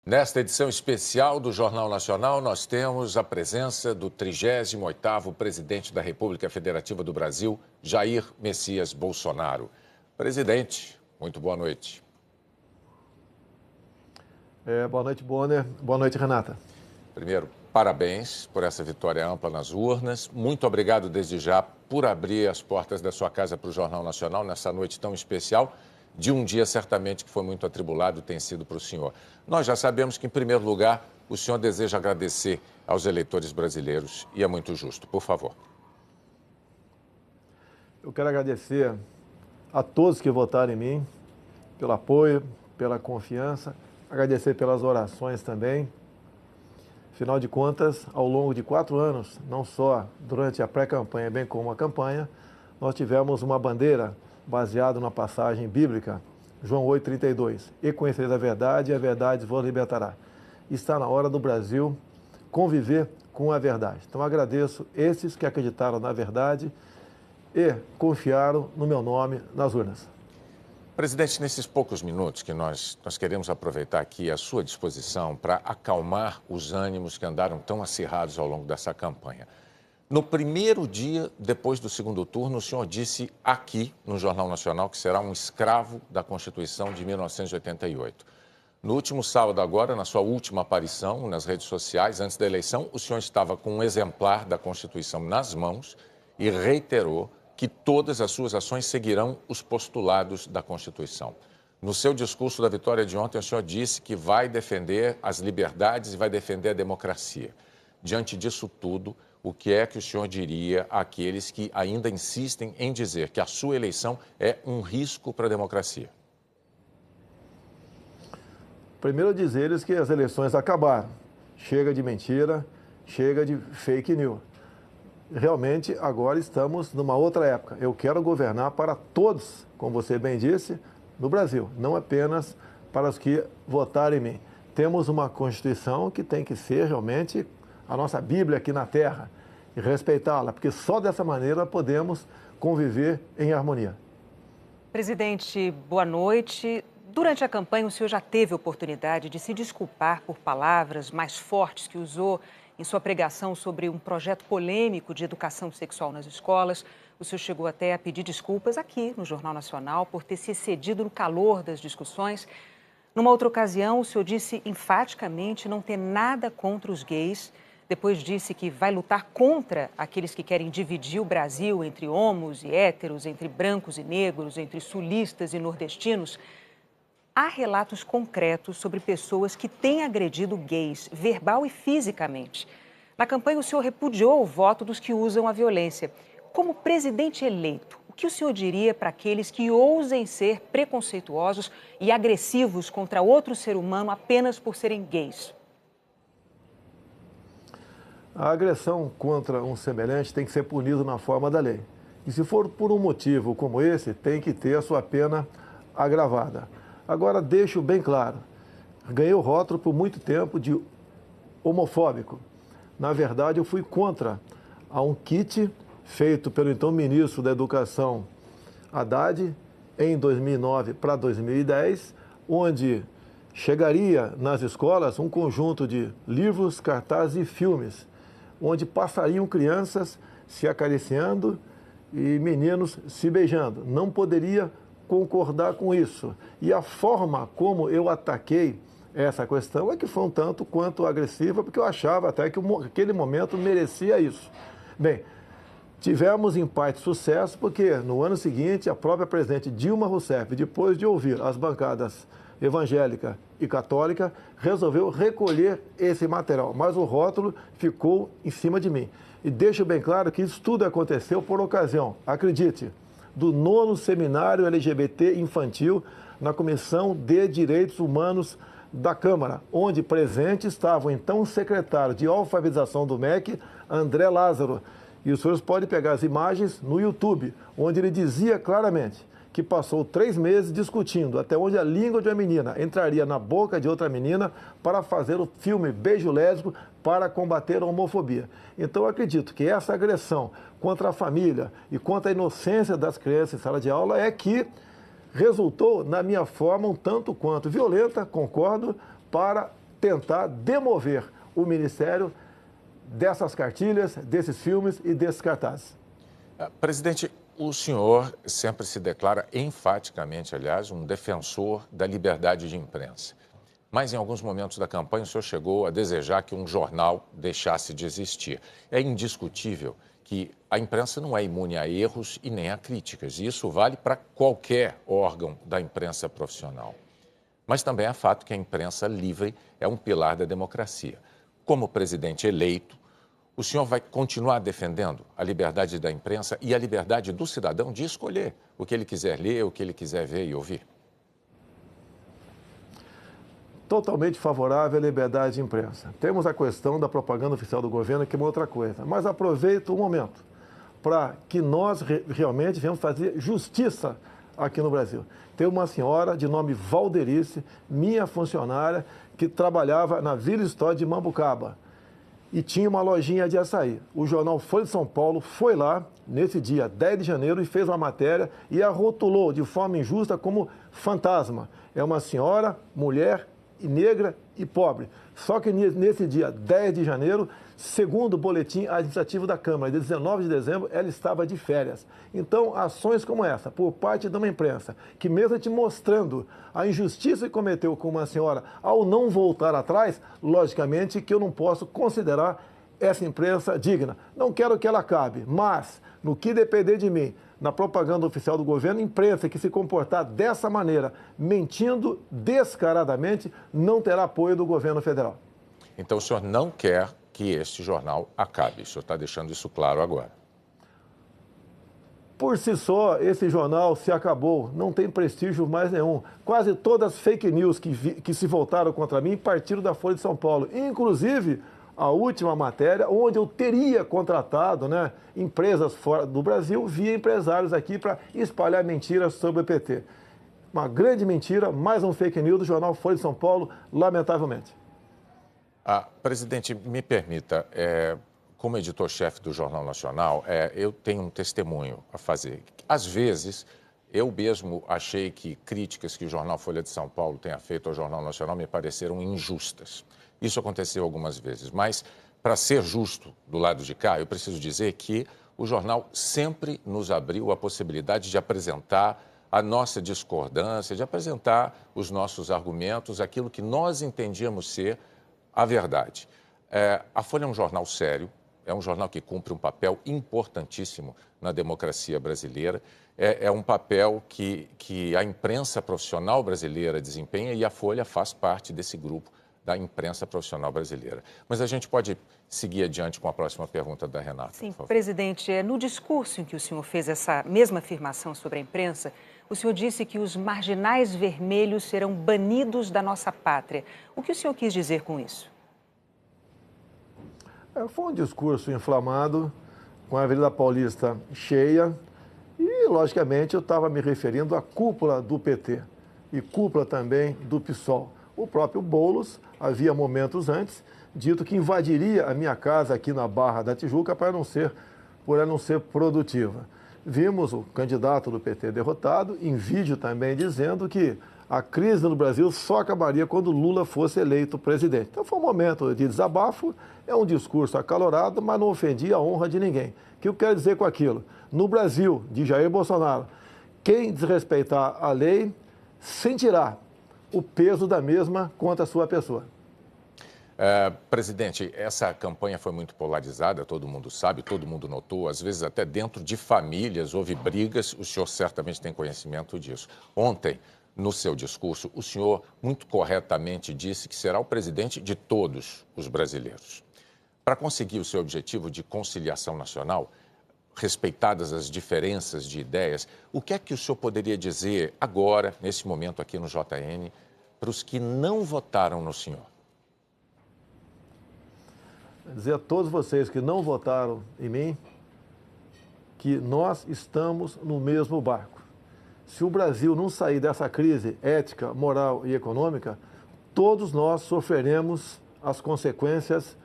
Nesta edição especial do Jornal Nacional, nós temos a presença do 38º presidente da República Federativa do Brasil, Jair Messias Bolsonaro. Presidente, muito boa noite. Boa noite, Bonner. Boa noite, Renata. Primeiro, parabéns por essa vitória ampla nas urnas. Muito obrigado desde já por abrir as portas da sua casa para o Jornal Nacional nessa noite tão especial, de um dia certamente que foi muito atribulado tem sido para o senhor. Nós já sabemos que, em primeiro lugar, o senhor deseja agradecer aos eleitores brasileiros e é muito justo. Por favor. Eu quero agradecer a todos que votaram em mim, pelo apoio, pela confiança, agradecer pelas orações também. Afinal de contas, ao longo de 4 anos, não só durante a pré-campanha, bem como a campanha, nós tivemos uma bandeira baseada na passagem bíblica, João 8,32. E conhecereis a verdade, e a verdade vos libertará. Está na hora do Brasil conviver com a verdade. Então agradeço esses que acreditaram na verdade e confiaram no meu nome nas urnas. Presidente, nesses poucos minutos que nós queremos aproveitar aqui à sua disposição para acalmar os ânimos que andaram tão acirrados ao longo dessa campanha. No primeiro dia, depois do segundo turno, o senhor disse aqui no Jornal Nacional que será um escravo da Constituição de 1988. No último sábado agora, na sua última aparição nas redes sociais, antes da eleição, o senhor estava com um exemplar da Constituição nas mãos e reiterou que todas as suas ações seguirão os postulados da Constituição. No seu discurso da vitória de ontem, o senhor disse que vai defender as liberdades e vai defender a democracia. Diante disso tudo, o que é que o senhor diria àqueles que ainda insistem em dizer que a sua eleição é um risco para a democracia? Primeiro, dizer-lhes que as eleições acabaram. Chega de mentira, chega de fake news. Realmente, agora estamos numa outra época. Eu quero governar para todos, como você bem disse, no Brasil, não apenas para os que votaram em mim. Temos uma Constituição que tem que ser realmente a nossa Bíblia aqui na Terra e respeitá-la, porque só dessa maneira podemos conviver em harmonia. Presidente, boa noite. Durante a campanha, o senhor já teve oportunidade de se desculpar por palavras mais fortes que usou em sua pregação sobre um projeto polêmico de educação sexual nas escolas. O senhor chegou até a pedir desculpas aqui no Jornal Nacional por ter se excedido no calor das discussões. Numa outra ocasião, o senhor disse enfaticamente não ter nada contra os gays. Depois disse que vai lutar contra aqueles que querem dividir o Brasil entre homos e héteros, entre brancos e negros, entre sulistas e nordestinos. Há relatos concretos sobre pessoas que têm agredido gays, verbal e fisicamente. Na campanha, o senhor repudiou o voto dos que usam a violência. Como presidente eleito, o que o senhor diria para aqueles que ousem ser preconceituosos e agressivos contra outro ser humano apenas por serem gays? A agressão contra um semelhante tem que ser punida na forma da lei. E se for por um motivo como esse, tem que ter a sua pena agravada. Agora, deixo bem claro, ganhei o rótulo por muito tempo de homofóbico. Na verdade, eu fui contra a um kit feito pelo então ministro da Educação, Haddad, em 2009 para 2010, onde chegaria nas escolas um conjunto de livros, cartazes e filmes, onde passariam crianças se acariciando e meninos se beijando. Não poderia concordar com isso. E a forma como eu ataquei essa questão é que foi um tanto quanto agressiva, porque eu achava até que aquele momento merecia isso. Bem, tivemos em parte sucesso, porque no ano seguinte a própria presidente Dilma Rousseff, depois de ouvir as bancadas evangélica e católica, resolveu recolher esse material, mas o rótulo ficou em cima de mim. E deixo bem claro que isso tudo aconteceu por ocasião, acredite, do 9º Seminário LGBT Infantil na Comissão de Direitos Humanos da Câmara, onde presente estava o então secretário de alfabetização do MEC, André Lázaro. E os senhores podem pegar as imagens no YouTube, onde ele dizia claramente que passou 3 meses discutindo até onde a língua de uma menina entraria na boca de outra menina para fazer o filme Beijo Lésbico para combater a homofobia. Então, eu acredito que essa agressão contra a família e contra a inocência das crianças em sala de aula é que resultou, na minha forma, um tanto quanto violenta, concordo, para tentar demover o Ministério dessas cartilhas, desses filmes e desses cartazes. Presidente, o senhor sempre se declara enfaticamente, aliás, um defensor da liberdade de imprensa. Mas em alguns momentos da campanha o senhor chegou a desejar que um jornal deixasse de existir. É indiscutível que a imprensa não é imune a erros e nem a críticas. E isso vale para qualquer órgão da imprensa profissional. Mas também é fato que a imprensa livre é um pilar da democracia. Como presidente eleito, o senhor vai continuar defendendo a liberdade da imprensa e a liberdade do cidadão de escolher o que ele quiser ler, o que ele quiser ver e ouvir? Totalmente favorável à liberdade de imprensa. Temos a questão da propaganda oficial do governo, que é uma outra coisa. Mas aproveito o momento para que nós realmente venhamos fazer justiça aqui no Brasil. Tem uma senhora de nome Valderice, minha funcionária, que trabalhava na Vila História de Mambucaba e tinha uma lojinha de açaí. O jornal Folha de São Paulo foi lá, nesse dia 10 de janeiro, e fez uma matéria e a rotulou de forma injusta como fantasma. É uma senhora, mulher, negra e pobre. Só que nesse dia 10 de janeiro, segundo o boletim administrativo da Câmara, de 19 de dezembro, ela estava de férias. Então, ações como essa, por parte de uma imprensa, que mesmo te mostrando a injustiça que cometeu com uma senhora ao não voltar atrás, logicamente que eu não posso considerar essa imprensa digna. Não quero que ela acabe, mas, no que depender de mim, na propaganda oficial do governo, imprensa que se comportar dessa maneira, mentindo descaradamente, não terá apoio do governo federal. Então, o senhor não quer que este jornal acabe. O senhor está deixando isso claro agora. Por si só, esse jornal se acabou, não tem prestígio mais nenhum. Quase todas as fake news que se voltaram contra mim partiram da Folha de São Paulo, inclusive a última matéria, onde eu teria contratado, empresas fora do Brasil via empresários aqui para espalhar mentiras sobre o PT. Uma grande mentira, mais um fake news do jornal Folha de São Paulo, lamentavelmente. Presidente, me permita, como editor-chefe do Jornal Nacional, eu tenho um testemunho a fazer. Às vezes, eu mesmo achei que críticas que o jornal Folha de São Paulo tenha feito ao Jornal Nacional me pareceram injustas. Isso aconteceu algumas vezes, mas, para ser justo do lado de cá, eu preciso dizer que o jornal sempre nos abriu a possibilidade de apresentar a nossa discordância, de apresentar os nossos argumentos, aquilo que nós entendíamos ser a verdade. A Folha é um jornal sério, é um jornal que cumpre um papel importantíssimo na democracia brasileira, é um papel que a imprensa profissional brasileira desempenha e a Folha faz parte desse grupo da imprensa profissional brasileira. Mas a gente pode seguir adiante com a próxima pergunta da Renata. Sim, presidente, no discurso em que o senhor fez essa mesma afirmação sobre a imprensa, o senhor disse que os marginais vermelhos serão banidos da nossa pátria. O que o senhor quis dizer com isso? Foi um discurso inflamado, com a Avenida Paulista cheia, e, logicamente, eu estava me referindo à cúpula do PT e cúpula também do PSOL. O próprio Boulos havia momentos antes dito que invadiria a minha casa aqui na Barra da Tijuca por ela não ser produtiva. Vimos o candidato do PT derrotado, em vídeo também dizendo que a crise no Brasil só acabaria quando Lula fosse eleito presidente. Então foi um momento de desabafo, é um discurso acalorado, mas não ofendia a honra de ninguém. O que eu quero dizer com aquilo? No Brasil, de Jair Bolsonaro, quem desrespeitar a lei sentirá o peso da mesma contra a sua pessoa. Presidente, essa campanha foi muito polarizada, todo mundo sabe, todo mundo notou, às vezes até dentro de famílias houve brigas, o senhor certamente tem conhecimento disso. Ontem, no seu discurso, o senhor muito corretamente disse que será o presidente de todos os brasileiros. Para conseguir o seu objetivo de conciliação nacional, respeitadas as diferenças de ideias, o que é que o senhor poderia dizer agora, nesse momento aqui no JN, para os que não votaram no senhor? Dizer a todos vocês que não votaram em mim que nós estamos no mesmo barco. Se o Brasil não sair dessa crise ética, moral e econômica, todos nós sofreremos as consequências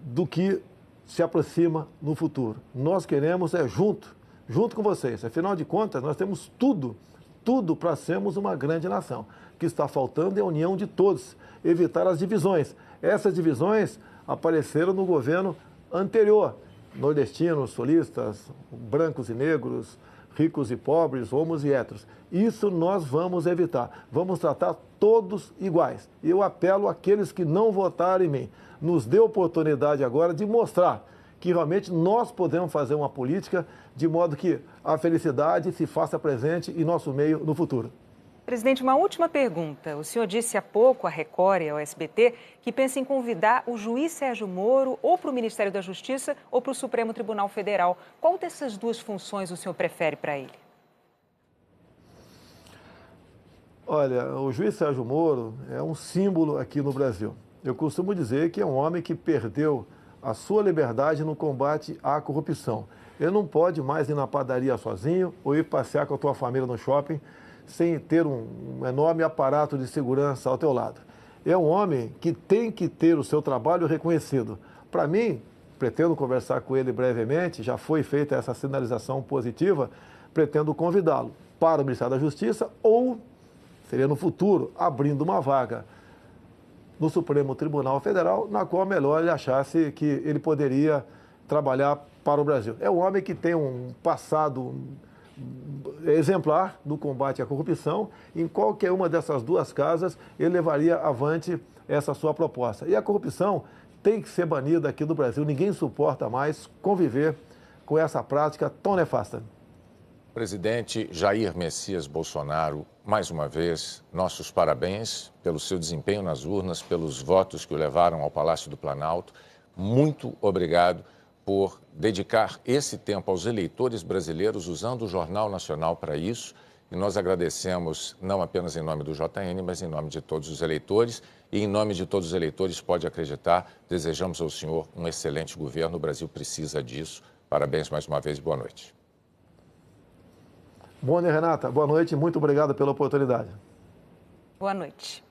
do que se aproxima no futuro. Nós queremos junto com vocês. Afinal de contas, nós temos tudo tudo para sermos uma grande nação. O que está faltando é a união de todos, evitar as divisões. Essas divisões apareceram no governo anterior. Nordestinos, sulistas, brancos e negros, ricos e pobres, homos e héteros. Isso nós vamos evitar. Vamos tratar todos iguais. E eu apelo àqueles que não votaram em mim. Nos dê oportunidade agora de mostrar que realmente nós podemos fazer uma política de modo que a felicidade se faça presente em nosso meio no futuro. Presidente, uma última pergunta. O senhor disse há pouco à Record e ao SBT que pensa em convidar o juiz Sérgio Moro ou para o Ministério da Justiça ou para o Supremo Tribunal Federal. Qual dessas duas funções o senhor prefere para ele? Olha, o juiz Sérgio Moro é um símbolo aqui no Brasil. Eu costumo dizer que é um homem que perdeu a sua liberdade no combate à corrupção. Ele não pode mais ir na padaria sozinho ou ir passear com a tua família no shopping sem ter um enorme aparato de segurança ao teu lado. É um homem que tem que ter o seu trabalho reconhecido. Para mim, pretendo conversar com ele brevemente, já foi feita essa sinalização positiva, pretendo convidá-lo para o Ministério da Justiça ou, seria no futuro, abrindo uma vaga no Supremo Tribunal Federal, na qual melhor ele achasse que ele poderia trabalhar para o Brasil. É um homem que tem um passado exemplar no combate à corrupção. Em qualquer uma dessas duas casas, ele levaria avante essa sua proposta. E a corrupção tem que ser banida aqui no Brasil. Ninguém suporta mais conviver com essa prática tão nefasta. Presidente Jair Messias Bolsonaro, mais uma vez, nossos parabéns pelo seu desempenho nas urnas, pelos votos que o levaram ao Palácio do Planalto. Muito obrigado por dedicar esse tempo aos eleitores brasileiros, usando o Jornal Nacional para isso. E nós agradecemos, não apenas em nome do JN, mas em nome de todos os eleitores. E em nome de todos os eleitores, pode acreditar, desejamos ao senhor um excelente governo. O Brasil precisa disso. Parabéns mais uma vez e boa noite. Bom, Renata, boa noite e muito obrigado pela oportunidade. Boa noite.